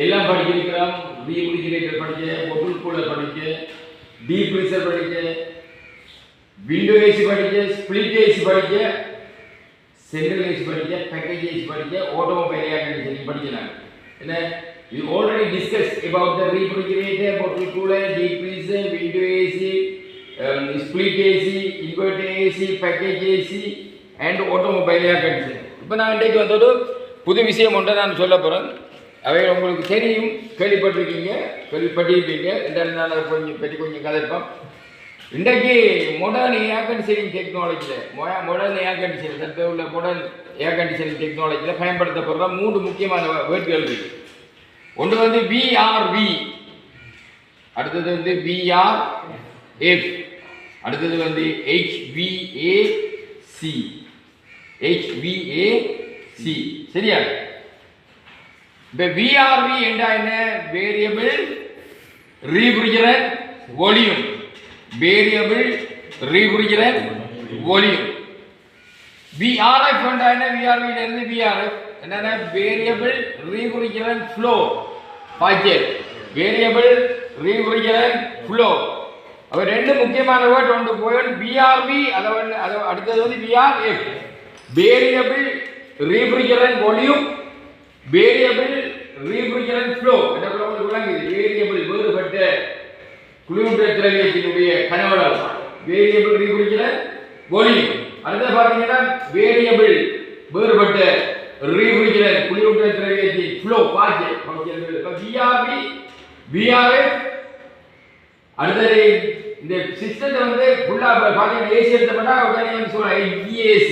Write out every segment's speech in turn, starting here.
எல்லாம் படிச்சிருக்கிறோம். ரீஃப்ரிஜிரேட்டர் படிக்க, பொட்டில் கூலர் படிக்க, டீப் ஃப்ரீசர் படிக்க, விண்டோ ஏசி படிக்க, ஸ்பிளிட் ஏசி படிக்க, சென்ட்ரல் ஏசி படிக்க, பேக்கேஜ் ஏசி படிக்க, ஆட்டோமொபைல் ஏர் கண்டிஷனிங் படிக்கிறாங்க. என்ன we already discussed about the refrigerator, bottle cooler, deep freezer, window AC, split AC, inverter AC, package AC and automobile air conditioning. இப்போ நான் இன்றைக்கு வந்து புது விஷயம் ஒன்றை நான் சொல்ல போகிறேன். அவை உங்களுக்கு தெரியும், கேள்விப்பட்டிருக்கீங்க, கேள்விப்பட்டிருப்பீங்க. நான் அதை கொஞ்சம் கதைப்போம். இன்றைக்கு மாடர்ன் ஏர் கண்டிஷனிங் டெக்னாலஜியில் மாடர்ன் ஏர் கண்டிஷனிங் தற்போது உள்ள மாடர்ன் ஏர் கண்டிஷனிங் டெக்னாலஜியில் பயன்படுத்தப்படுற 3 முக்கியமான வேர்ட்கள் இருக்குது. ஒன்று வந்து VRV, அடுத்தது வந்து VRF, அடுத்தது வந்து HVAC. சரியா? இப்போ VRV என்றால் என்ன? Variable refrigerant volume. Variable refrigerant volume. VRF என்றால் என்ன? VRV இருந்து VRF என்னன்னா வேரியபிள் ரீஃப்ரிஜரன்ட் ஃப்ளோ பாய்ச்சல். Variable refrigerant flow. அப்ப ரெண்டு முக்கியமான வேர்ட் ஒன்று போய் VRV, அது அடுத்தது வந்து VRF. Variable refrigerant volume, variable refrigerant flow. என்ன சொல்றது? விளங்குது? வேரியபிள் வேறுபட்ட குளிரூட்ட திரவியத்தினுடைய கனவளவு வேரியபிள் ரீஃப்ரிஜரன்ட் வால்யூம். அடுத்து பாத்தீங்கன்னா வேரியபிள் வேறுபட்ட ரீஃப்ரிஜரன்ட் குளிரூட்ட திரவியத்தின் ஃப்ளோ பாய்ச்சல். VRV, VRF. அடுத்தது இந்த சிஸ்டத்தை வந்து ஃபுல்லா பாத்தீங்கன்னா ஏசி எடுத்தோம்னா உடனே வந்து சொல்றோம் HVAC.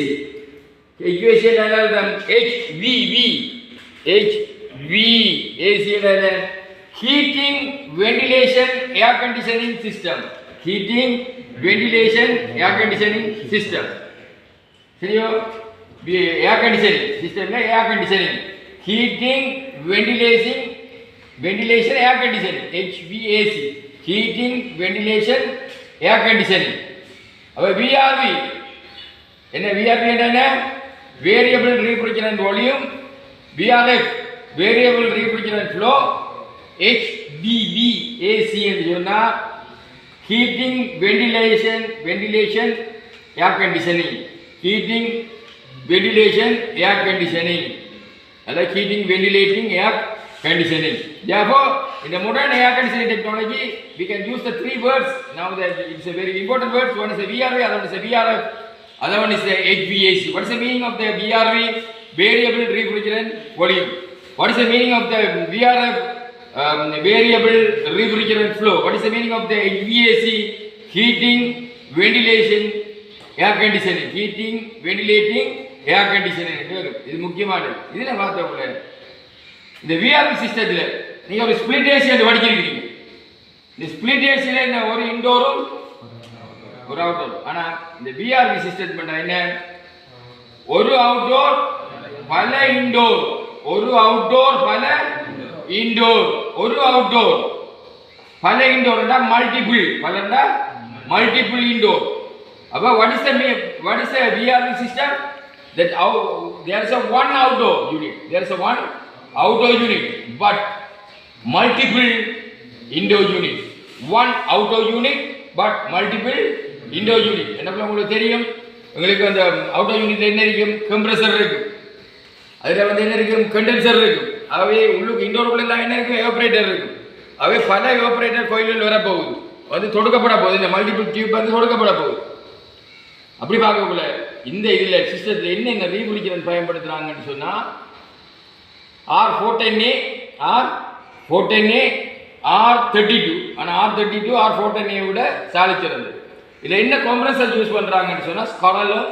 HVAC என்னன்னா HVAC என்னன்னா heating ventilation air conditioning system. Heating ventilation air conditioning system. சரியா? ஏர் கண்டிஷனிங் சிஸ்டம்ல air conditioning, heating ventilation air conditioning, HVAC, heating ventilation air conditioning. அப்ப VRV என்ன? VRV என்ன? Variable refrigerant volume. VRF variable refrigerant flow. HVAC என்று சொன்னா heating ventilation air conditioning. Heating ventilation air conditioning, like heating ventilating air conditioning. Therefore in the modern air conditioning technology we can use the 3 words. Now that it's a very important word. One is a VRV, other one is a VRF, other one is a HVAC. What is the meaning of the VRV? Variable refrigerant volume. What is the meaning of the VRF? Variable refrigerant flow. What is the meaning of the HVAC? Heating ventilation air conditioning. Heating ventilating air conditioning. இது முக்கியமானது. இதில் பார்த்தோம்ல இந்த VRV சிஸ்டத்தில் நீங்கள் ஒரு split AC என்று படிச்சிருக்கீங்க. இந்த ஸ்பிளிட் ஏசியில் என்ன? ஒரு இன்டோரும் ஒரு அவுட்டோர். ஆனால் இந்த VRV சிஸ்டம் பண்ண என்ன? ஒரு அவுட்டோர் பல இன்டோர், ஒரு அவுட்டோர் பல இன்டோர், ஒரு அவுட்டோர் பல இன்டோர் மல்டிபிள், பலண்டா மல்டிபிள் இன்டோர். அப்போ what is the VRV system? That there is a one outdoor unit, there is a one outdoor unit but multiple indoor unit. One outdoor unit but multiple indoor unit. என்ன உங்களுக்கு தெரியும்? உங்களுக்கு அந்த outdoor யூனிட்ல என்ன இருக்கும்? Compressor இருக்கு, அதுல வந்து என்ன இருக்கும்? கண்டென்சர் இருக்கு. அவை உள்ளுக்கு இன்டோருக்குள்ள எல்லாம் என்ன இருக்கு? எவாபரேட்டர் இருக்கு. அவை பல எவாபரேட்டர் கோயிலில் வர போகுது, வந்து தொடுக்கப்பட போகுது. இந்த மல்டிபிள் டியூப் வந்து தொடுக்கப்பட போகுது. அப்படி பார்க்கக்குள்ள இந்த இதில் சிஸ்டத்தில் என்னென்ன ரீஃப்ரிஜரன்ட் பயன்படுத்துகிறாங்கன்னு சொன்னால் R410A, R410A, R32. ஆனால் R32, R410A விட சாலிச்சிருந்தது. இதில் என்ன கம்ப்ரஸர் யூஸ் பண்ணுறாங்கன்னு சொன்னால் ஸ்கொரலும்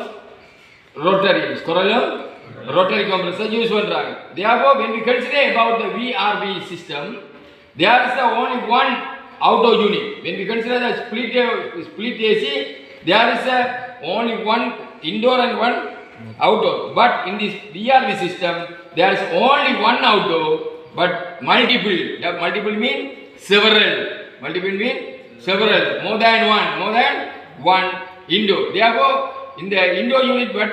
ரோட்டரி கம்ப்ரஸர் யூஸ் பண்ணுறாங்க. Therefore, when we consider about the VRV system, there is the only one outdoor unit. When we consider the split AC, there is only one indoor and one outdoor. But in this VRV system, there is only one outdoor, but multiple. Multiple mean several. Multiple mean several. More than one indoor. Therefore, in the indoor unit, but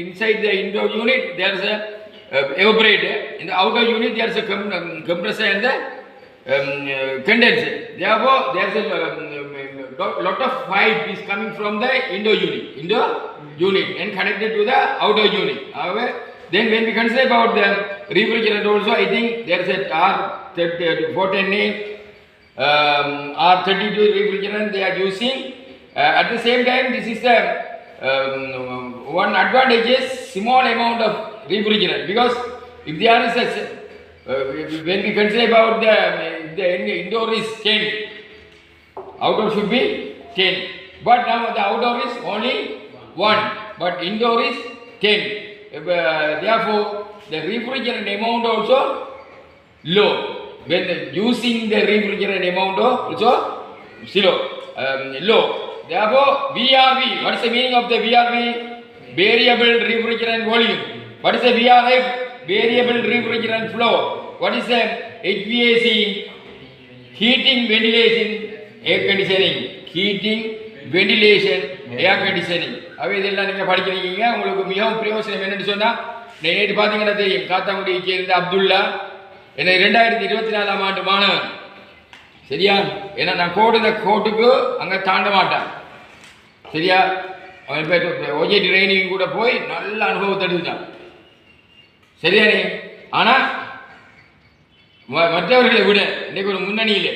inside the indoor unit, there is a evaporator. In the outer unit, there is a compressor and the condenser. Therefore, there is a lot of pipe is coming from the indoor unit and connected to the outer unit. However, then when we consider about the refrigerant also, I think there is a R410A, R32 refrigerant they are using. At the same time, this is the one advantage is small amount of refrigerant, because if there is a when we consider about the indoor is 10, outdoor should be 10, but now the outdoor is only 1, but indoor is 10. Therefore, the refrigerant amount also low. When using the refrigerant amount also low. Therefore, VRV, what is the meaning of the VRV? Variable refrigerant volume. What is the VRF? Variable refrigerant flow. What is the HVAC? Heating, ventilation, air conditioning. Heating, ventilation, air conditioning. அவை இதெல்லாம் நீங்கள் படிக்கிறீங்க. உங்களுக்கு மிகவும் பிரயோசனம் என்னென்னு சொன்னால், நேற்று பார்த்தீங்கன்னா தெரியும், காத்தாங்குடியை சேர்ந்த அப்துல்லா என்னை 2024ஆம் ஆண்டு மாணவன். சரியா? ஏன்னா நான் கோட்டுக்கு அங்கே தாண்ட மாட்டான். சரியா? அவன் இப்போ ஓஜே ட்ரைனிங் கூட போய் நல்ல அனுபவத்தை எடுத்துட்டான். சரியானே? ஆனால் மற்றவர்களை விட இன்றைக்கு ஒரு முன்னணியில்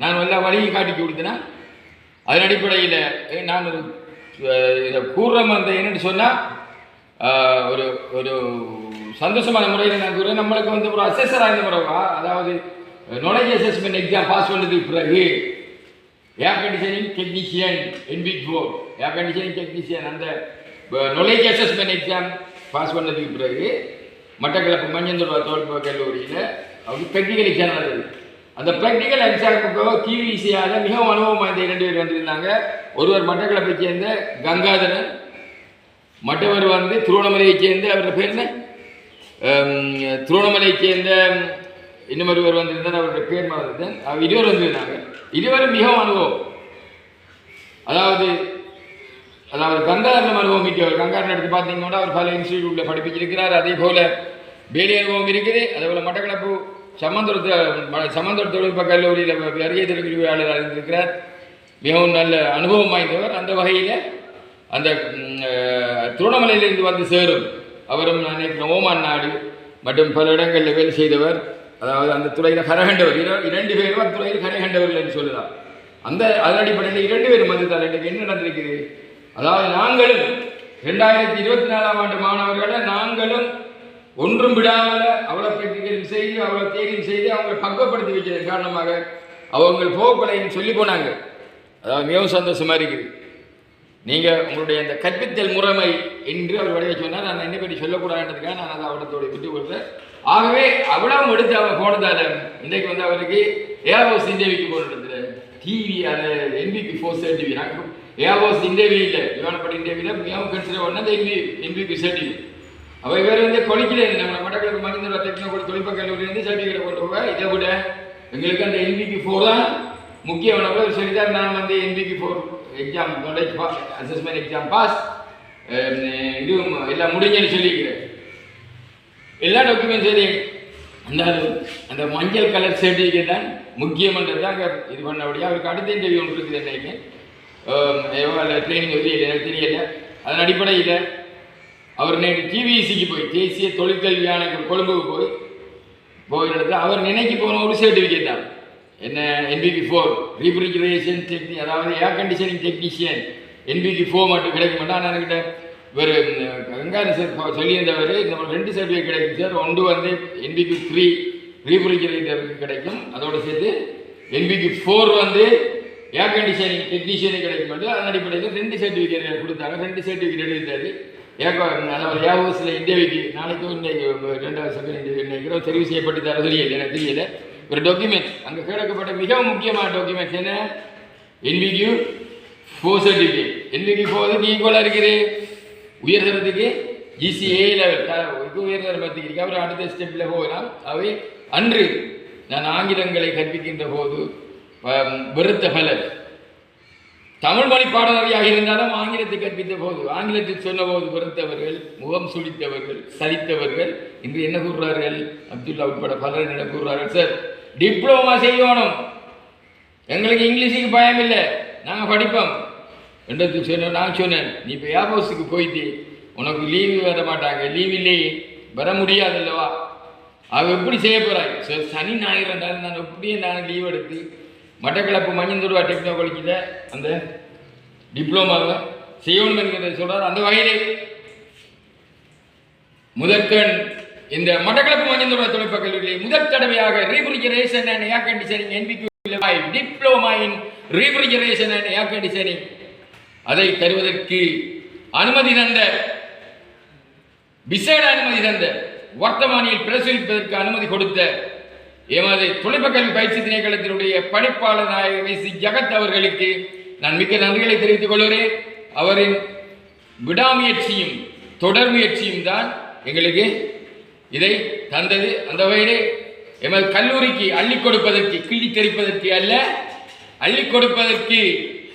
நான் எல்லா வழியும் காட்டி கொடுத்தேன்னா, அதன் அடிப்படையில் நான் ஒரு இதை கூறுறம் அந்த என்னென்னு சொன்னால், ஒரு ஒரு சந்தோஷமான முறையில் நான் கூறுறேன். நம்மளுக்கு வந்து ஒரு அசஸராக இருந்த முறை, அதாவது நாலேஜ் அசஸ்மெண்ட் எக்ஸாம் பாஸ் பண்ணதுக்கு பிறகு air conditioning technician NV4 air conditioning technician அந்த நாலேஜ் அசஸ்மெண்ட் எக்ஸாம் பாஸ் பண்ணதுக்கு பிறகு மட்டக்களப்பு மஞ்சந்தூர் தொழில்நுட்ப கல்லூரியில் அவருக்கு ப்ராக்டிக்கல் எக்ஸாம் நடந்தது. அந்த ப்ராக்டிக்கல் எக்ஸாமுக்கு டிவிசியால் மிகவும் அனுபவம் வாய்ந்த 2 பேர் வந்திருந்தாங்க. ஒருவர் மட்டக்களப்பை சேர்ந்த கங்காதரன், மற்றவர் வந்து திருவண்ணாமலையை சேர்ந்த அவருடைய பேர் என்ன, திருவண்ணாமலையை சேர்ந்த இன்னொருவர் வந்திருந்தார், அவருடைய பேர் மறந்துட்டேன். இருவர் வந்திருந்தாங்க. இருவரும் மிகவும் அனுபவம், அதாவது கங்காதரன் அனுபவம் மிக்கவர். கங்காதரன் எடுத்து பார்த்தீங்கன்னா அவர் பல இன்ஸ்டிடியூட்டில் படிப்பிச்சிருக்கிறார். அதே போல் வேலை அனுபவம் இருக்குது. அதே போல் மட்டக்களப்பு சமந்தூர் தொழில்நுட்ப கல்லூரியில் வருகை தெரிவிக்கையாளராக இருந்திருக்கிறார். மிகவும் நல்ல அனுபவம் வாய்ந்தவர். அந்த வகையில் அந்த திருவண்ணாமலையிலிருந்து வந்து சேரும் அவரும் நினைக்கிறேன் ஓமான் நாடு மற்றும் பல இடங்களில் வேலை செய்தவர். அதாவது அந்த துறையில் கரகண்டவர். 2 பேரும் அந்த துறையில் கரகண்டவர்கள் என்று சொல்லலாம். அதன் அடிப்படையில் 2 பேரும் வந்ததால் இன்றைக்கு என்ன நடந்திருக்குது, அதாவது நாங்களும் 2024ஆம் ஆண்டு மாணவர்களை நாங்களும் ஒன்றும் விடாமல் அவ்வளோ ப்ராக்டிக்கல் செய்து அவ்வளோ தேர்வு செய்து அவங்களை பக்குவப்படுத்தி வைக்கிறதன் காரணமாக அவங்க போகப்படைன்னு சொல்லி போனாங்க. அதாவது மிகவும் சந்தோஷமாக இருக்குது. நீங்கள் உங்களுடைய அந்த கற்பித்தல் முறைமை என்று அவர் வடிவ சொன்னால், நான் என்ன பற்றி சொல்லக்கூடாதுன்றதுக்காக நான் அதை அவடத்தோடு விட்டு கொடுத்தேன். ஆகவே அவ்வளவு எடுத்து அவர் போனதால் இன்றைக்கு வந்து அவருக்கு ஏர்ஹவுஸ் இன்டர்வியூக்கு போனது டிவி அந்த NVP4 சர்டிஃபிகேட். நாங்கள் ஏர்ஹவுஸ் இன்டர்வியூவில் விமானப்படி இன்டர்வியூவில் மிகவும் கன்சிடர் பண்ண அந்த NVP சர்டிஃபிகேட். அவை வேறு வந்து கொலிக்கல, நம்ம மட்டக்களப்பு மகிந்திரா டெக்னிக்கல் தொழில்நுட்ப கல்லூரியிலேருந்து சர்டிஃபிகேட் கொண்டு போக, இதை விட எங்களுக்கு அந்த NVP4 தான் முக்கியமானவர் சொல்லித்தார். நான் வந்து NVP4 exam knowledge assessment exam pass இதுவும் எல்லாம் முடிஞ்சேன்னு சொல்லிக்கிறேன். எல்லா டாக்குமெண்ட்ஸ் அந்த மஞ்சள் கலர் சர்டிஃபிகேட் தான் முக்கியமன்றது தான் இது பண்ணபடியாக அவருக்கு அடுத்த இன்டர்வியூ ஒன்று இருக்குது. என்னைக்கு ட்ரைனிங் தெரியல, எனக்கு தெரியல. அதன் அடிப்படையில் அவர் நேற்று டிவிசிக்கு போய் தேசிய தொழிற்கல்வி ஆணையம் கொழும்புக்கு போயிடுறது அவர் நினைக்கி போன ஒரு சர்டிஃபிகேட் தான். என்ன NVP4 ரீஃப்ரிஜரேஷன் டெக்னிக், அதாவது ஏர் கண்டிஷனிங் டெக்னீஷியன் NVP4 மட்டும் கிடைக்க மாட்டான். நான் என்கிட்ட ஒரு கங்காரு சார் சொல்லியிருந்தவர், இந்த 2 சர்டிஃபிகேட் கிடைக்கும் சார். ஒன்று வந்து NVP3 ரீஃப்ரிஜரேட்டருக்கு கிடைக்கும், அதோடு சேர்த்து NVP4 வந்து ஏர் கண்டிஷனிங் டெக்னீஷியனுக்கு கிடைக்கும். அதன் அடிப்படையில் 2 சர்டிஃபிகேட் கொடுத்தாங்க. 2 சர்டிஃபிகேட் எடுத்தாரு. அதாவது ஏர்ஹவுஸில் இன்டர்வியூக்கு நாளைக்கும் இன்னைக்கு 2வது செகண்ட் இன்டர்வியூ நினைக்கிறோம் தெரிவு செய்யப்பட்டு தர தெரியல, எனக்கு தெரியல. ஒரு டாக்குமெண்ட்ஸ் அங்கே கேட்கப்பட்ட மிக முக்கியமான டாக்குமெண்ட்ஸ் என்ன, NVQ4 சர்டிஃபிகேட். NVQ4 வந்து ஈக்குவலாக இருக்குது உயர்தரத்துக்கு GCA லெவல் உயர்தரத்துக்கு இருக்கு. அப்புறம் அடுத்த ஸ்டெப்பில் போகலாம். அவை அன்று நான் ஆங்கிலங்களை கற்பிக்கின்ற போது வெறுத்த பலர் தமிழ் மொழி பாடநெறியாக இருந்தாலும் ஆங்கிலத்தை கற்பித்த போது, ஆங்கிலத்தில் சொன்ன போது பொறுத்தவர்கள், முகம் சுழித்தவர்கள், சலித்தவர்கள் இன்று என்ன கூறுறார்கள்? அப்துல்லா உட்பட பலர் என்ன கூறுறார்கள்? சார் டிப்ளோமா செய்யணும், எங்களுக்கு இங்கிலீஷுக்கு பயம் இல்லை, நாங்கள் படிப்போம் என்றது சொன்ன. நான் சொன்னேன், நீ இப்போ ஏர்போர்ஸுக்கு போயிட்டு உனக்கு லீவு வர மாட்டாங்க, லீவில்லையே வர முடியாது அல்லவா, அவ எப்படி செய்ய போகிறாய்? சனி ஞாயிறு ரெண்டாவது நான் எப்படியே நான் லீவ் எடுத்து மட்டக்களப்பு மஞ்சந்தூர்வா டெக்னாலஜியில் அந்த டிப்ளோமாவை செய்யணும் என்கிறத சொல்கிறார். அந்த வகையிலே முதற்கண் இந்த மட்டக்களப்பு மஞ்சந்தூர்வா தொழில்நுட்ப கல்லூரியில் முதல் தடவையாக refrigeration and air conditioning NVQ diploma in refrigeration and air conditioning அதை தருவதற்கு அனுமதி தந்த, விசேட அனுமதி தந்த, வர்த்தமானியில் பிரசுரிப்பதற்கு அனுமதி கொடுத்த எமது தொழில்நுட்ப கல்வி பயிற்சி திணைக்களத்தினுடைய பணிப்பாளர் நாயகர் ஜகத் அவர்களுக்கு நான் மிக்க நன்றிகளை தெரிவித்துக் கொள்கிறேன். அவரின் விடாமுயற்சியும் தொடர் முயற்சியும் தான் எங்களுக்கு இதை தந்தது. அந்த வகையிலே எமது கல்லூரிக்கு அள்ளி கொடுப்பதற்கு, கிள்ளி தெரிப்பதற்கு அல்ல, அள்ளி கொடுப்பதற்கு,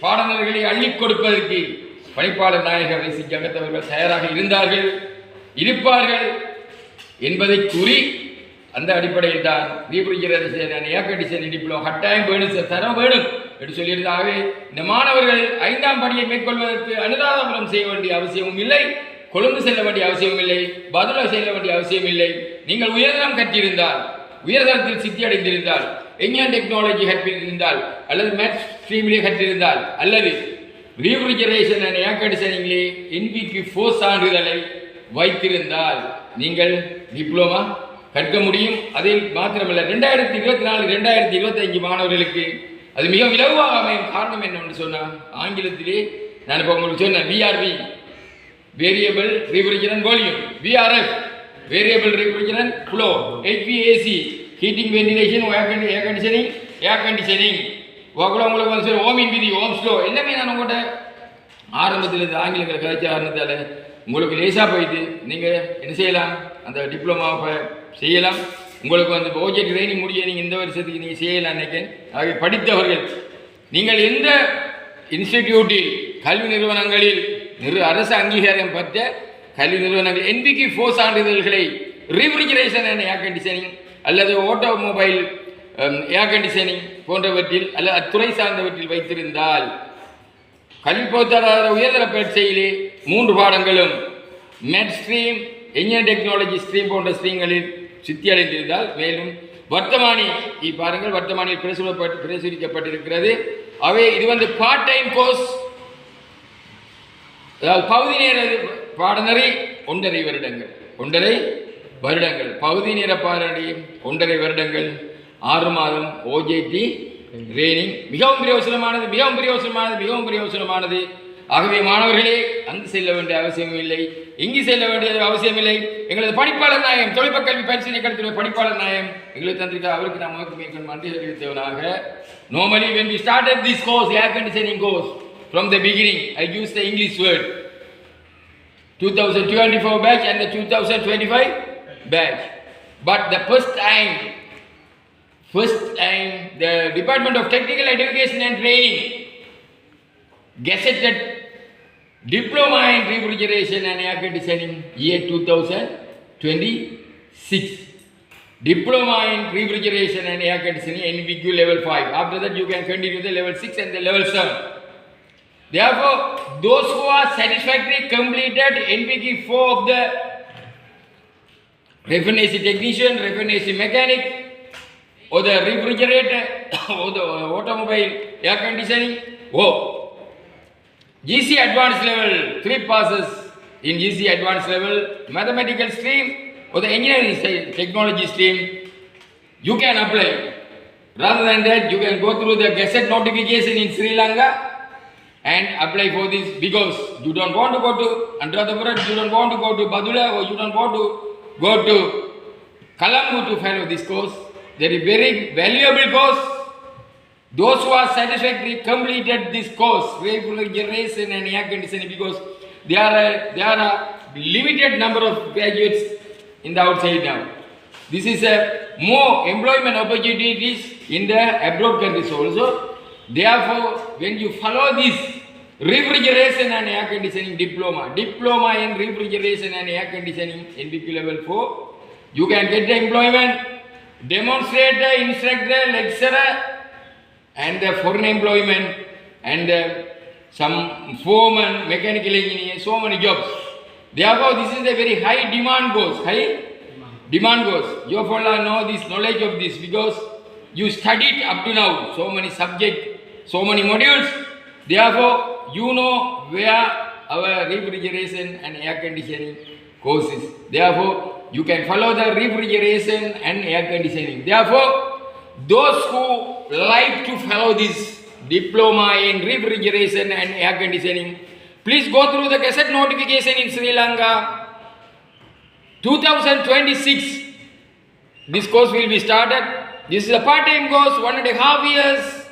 பாடநெறிகளை அள்ளி கொடுப்பதற்கு பணிப்பாளர் நாயகர் ஜகத் அவர்கள் தயாராக இருந்தார்கள், இருப்பார்கள் என்பதை கூறி அந்த அடிப்படையில் தான் ரீஃப்ரிஜரேஷன் ஏர் கண்டிஷன் டிப்ளோமா கட்டாயம் வேணும் சார், தர வேணும் என்று சொல்லியிருந்தாவே இந்த மாணவர்கள் 5ஆம் படியை மேற்கொள்வதற்கு அனுராதபுரம் செய்ய வேண்டிய அவசியமும் இல்லை, கொழும்பு செல்ல வேண்டிய அவசியமும் இல்லை, பதுளை செல்ல வேண்டிய அவசியம் இல்லை. நீங்கள் உயர்தரம் கற்றிருந்தால், உயர்தரத்தில் சித்தி அடைந்திருந்தால், என்ஜினியரிங் டெக்னாலஜி கற்றிருந்தால், அல்லது மேத்ஸ் ஸ்ட்ரீமிலே கற்றிருந்தால், அல்லது ரீஃப்ரிஜரேஷன் அண்ட் ஏர் கண்டிஷனிங்லே NVQ4 சான்றிதழை வைத்திருந்தால் நீங்கள் டிப்ளோமா கற்க முடியும். அதில் மாத்திரமல்ல 2024-2025 மாணவர்களுக்கு அது மிக இலகுவாக அமையும். காரணம் என்னன்னு சொன்னால், ஆங்கிலத்திலே நான் இப்போ உங்களுக்கு சொன்னேன், VRV variable refrigerant volume, VRF variable refrigerant flow, HVAC heating ventilation, air conditioning உங்களுக்கு வந்து ஓமின் விதி, ஓம் ஸ்லோ எல்லாமே நான் உங்கள்கிட்ட ஆரம்பத்தில் இந்த ஆங்கிலங்களை கதைச்ச ஆரம்பத்தால் உங்களுக்கு லேசாக போயிட்டு நீங்கள் என்ன செய்யலாம், அந்த டிப்ளோமாவை செய்யலாம். உங்களுக்கு வந்து ப்ராஜெக்ட் ட்ரைனிங் முடிய நீங்கள் இந்த வருஷத்துக்கு நீங்கள் செய்யலாம் நினைக்கிறேன். ஆகவே படித்தவர்கள் நீங்கள் எந்த இன்ஸ்டிடியூட்டில், கல்வி நிறுவனங்களில், அரசு அங்கீகாரம் பெற்ற கல்வி நிறுவனங்கள் NVQ4 சான்றிதழ்களை ரீஃப்ரிஜரேஷன் அண்ட் ஏர் கண்டிஷனிங் அல்லது ஆட்டோமொபைல் ஏர் கண்டிஷனிங் போன்றவற்றில் அல்லது அத்துறை சார்ந்தவற்றில் வைத்திருந்தால், கல்வி பொறுத்தவரை உயர்தர பரீட்சையிலே 3 பாடங்களும் math stream, engineering technology stream போன்ற ஸ்ட்ரீம்களில் சித்தி அடைந்திருந்தால், மேலும் வர்த்தமானி பாருங்கள், வர்த்தமானியில் பிரசுரிக்கப்பட்டிருக்கிறது. அவை இது வந்து பார்ட் டைம் கோர்ஸ், அதாவது பகுதி நேர பாடநெறி 1.5 வருடங்கள், பகுதி நேர பாடநெறி 1.5 வருடங்கள், 6 மாதம் OJT ட்ரைனிங். மிகவும் பிரயோசனமானது. ஆகவே மாணவர்களே, அங்கு செல்ல வேண்டிய அவசியம் இல்லை, இங்கு செல்ல வேண்டிய அவசியம் இல்லை. எங்களது பணிப்பாளர் நாயம், தொழில்நுட்ப கல்வி பயிற்சி நிலையத்தினுடைய பணிப்பாளர் நாயம் எங்களுக்கு தந்திருக்க அவருக்கு நாம் நன்றி தெரிவித்தவனாக, normally when we started this course, air conditioning course, from the beginning I used the English word 2024 batch and the 2025 batch, but the first time the Department of Technical Education and Training gazetted Diploma in Refrigeration and Air Conditioning year 2026. Diploma in Refrigeration and Air Conditioning NVQ level 5. After that you can continue the level 6 and the level 7. Therefore, those who are satisfactorily completed NVQ4 of the refrigeration technician, refrigeration mechanic, or the refrigerator, or the automobile air conditioning, GC advanced level, 3 passes in GC advanced level, mathematical stream, or the engineering technology stream, you can apply. Rather than that, you can go through the gazette notification in Sri Lanka and apply for this, because you don't want to go to Anuradhapuram, you don't want to go to Badula, or you don't want to go to Colombo to follow this course. That is very valuable course. Those who are satisfactorily completed this course, refrigeration and air conditioning, because there are a limited number of graduates in the outside now. This is a more employment opportunities in the abroad countries also. Therefore, when you follow this refrigeration and air conditioning diploma in refrigeration and air conditioning NBQ level 4, you can get the employment, demonstrator, instructor, lecturer, and the foreign employment, and some foreman, mechanical engineer, so many jobs. Therefore, this is a very high demand goes. You all know this knowledge of this because you studied up to now so many subjects, so many modules. Therefore, you know where our refrigeration and air conditioning course is. Therefore, you can follow the refrigeration and air conditioning. Therefore, those who like to follow this diploma in refrigeration and air conditioning, please go through the gazette notification in Sri Lanka. 2026, this course will be started. This is a part-time course, 1.5 years,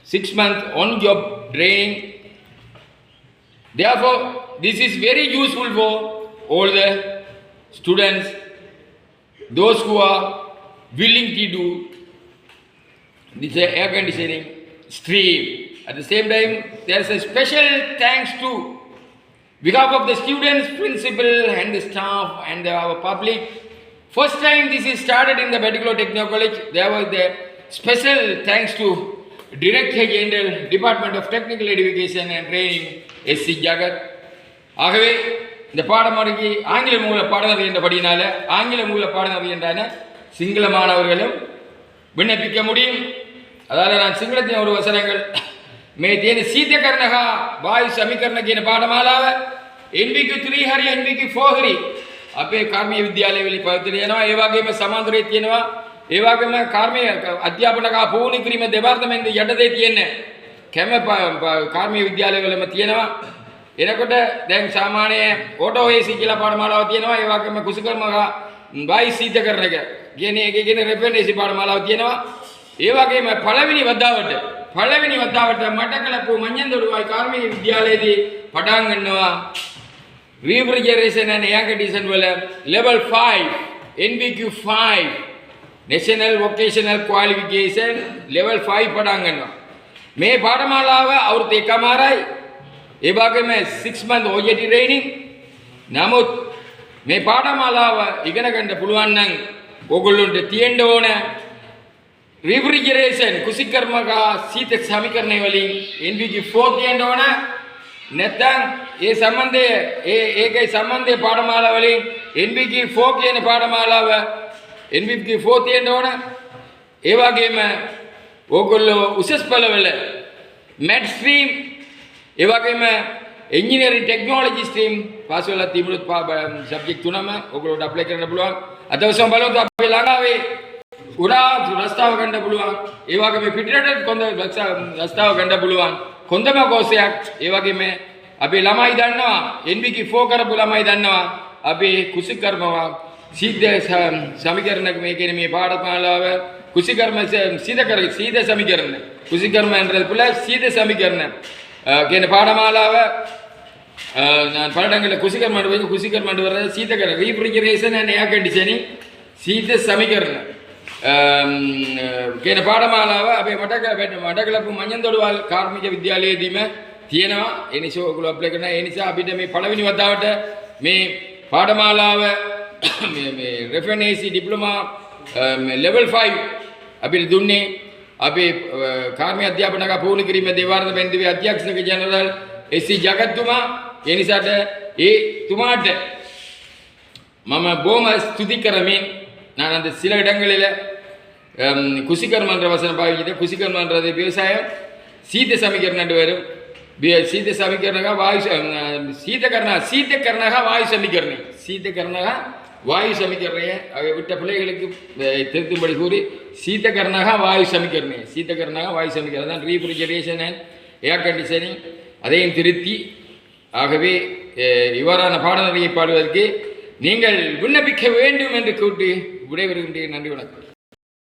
6 months on-job training. Therefore, this is very useful for all the students, those who are willing to do this air conditioning stream. At the same time, there is a special thanks to behalf of the students, principal and the staff and our public. First time this is started in the Medical Technical College, there was the special thanks to Director General, Department of Technical Education and Training, S.C. Jagat. ஆகவே இந்த பாடமுறைக்கு ஆங்கில மூல பாடநெறி என்றபடினால ஆங்கில மூல பாடநெறி என்றான சிங்கள மாணவர்களும் விண்ணப்பிக்க முடியும். அதாவது நான் සිංහලයෙන් ஒரு වචනங்கள் මේ තියෙන සීතකරණහ වායු සමීකරණ කියන පාඩමාලාව NVQ 3 හරි NVQ 4 හරි අපේ කාර්මික විද්‍යාලයවල පවතින යනවා. ඒ වගේම සමාන්තරයේ තියෙනවා. ඒ වගේම කාර්මික අධ්‍යාපනක පුහුණු කිරීම දෙපාර්තමේන්තුව යටතේ තියෙන කැම කාර්මික විද්‍යාලයවලම තියෙනවා. එනකොට දැන් සාමාන්‍ය ඔටෝ AC කියලා පාඩමාලාවක් තියෙනවා. ඒ වගේම කුසකර්මක වායු සීතකරණ කියන එකේ කියන රෙෆරන්ස් පාඩමාලාවක් තියෙනවා. ඒ වගේම පළවෙනි වතාවට මටකලපුව මඤ්ඤන්දොඩුවයි කාර්මික විද්‍යාලයේදී පටන් ගන්නවා refrigeration and air conditioning වල level 5 NVQ 5 national vocational qualification level 5 පටන් ගන්නවා. මේ පාඨමාලාව අවුරුදු එකමාරයි. ඒ වගේම 6 month OJT training. නමුත් මේ පාඨමාලාව ඉගෙන ගන්න පුළුවන් නම් ඕගොල්ලන්ට තියෙන්න ඕන refrigeration කුසිකර්මක සීත සමීකරණය වලින් NVQ 4 තියෙන්න ඕන. නැත්නම් ඒ සම්බන්ධය ඒකයි සම්බන්ධය පාඨමාලා වලින් NVQ 4 කියන පාඨමාලාව NVQ 4 තියෙන්න ඕන. ඒ වගේම ඕගොල්ලෝ උසස් පෙළවල med stream ඒ වගේම engineering technology stream පාස් වෙලා තිබුණොත් subject තුනම ඕගොල්ලෝට apply කරන්න පුළුවන්. අදවසම බලමු අපේ ළඟාවේ උඩා රස්තාව ගන්න පුළුවන්. ඒ වගේම පිටිරට කොන්ද රස්තාව ගන්න පුළුවන්. කොන්දම කෝසයක්. ඒ වගේම අපි ළමයි දන්නවා NVQ 4 කරපු ළමයි දන්නවා අපි කුසිකර්මව සීද සමීකරණ මේ කියන මේ පාඩමාලාව කුසිකර්ම සීද සමීකරණ කුසිකර්ම என்றது புல சீத சமீகரண කියන පාඩමාලාව நான் பன்னெண்டாங்கல කුසිකර්ම වල කුසිකර්ම වල සීතකරණ refrigeration and air conditioning සීද සමීකරණ කියන පාඩමාලාව අපේ මඩකලපු මඤ්ඤන්දොඩුවල් කාර්මික විද්‍යාලයේදීම තියෙනවා. ඒ නිසා ඔයගොල්ලෝ අප්ලයි කරනවා. ඒ නිසා අපිට මේ පළවෙනි වතාවට මේ පාඩමාලාව මේ රෙෆරන්ස් ඩිප්ලෝමා level 5 අපිට දුන්නේ අපේ කාර්මික අධ්‍යාපනක පුහුණු කිරීම දෙපාර්තමේන්තුවේ අධ්‍යක්ෂක ජනරල් එස්.සී. ජගත්තුමා. ඒ නිසාට ඒ තුමාට මම බොහොම ස්තුති කරමින් நான் அந்த சில இடங்களில் குசிகர்மன்ற வசனம் பாவிக்கிட்டேன். குசிகர்மன்றது விவசாயம் சீத சமீகரணம் வரும். சீத சமீகரணக வாயு சீதகரணக வாயு சமீகரணி சீதகரணக வாயு சமீகரணைய விட்ட பிள்ளைகளுக்கு திருத்தும்படி கூறி சீதகரணக வாயு சமீகரணி சீதகரணக வாயு சமீகரணம் தான் ரீஃப்ரிஜரேஷன் அண்ட் ஏர் கண்டிஷனிங் அதையும் திருத்தி. ஆகவே இவ்வாறான பாடநெறியை பாடுவதற்கு நீங்கள் விண்ணப்பிக்க வேண்டும் என்று கூட்டி விடைபெறுகின்றேன். நன்றி, வணக்கம்.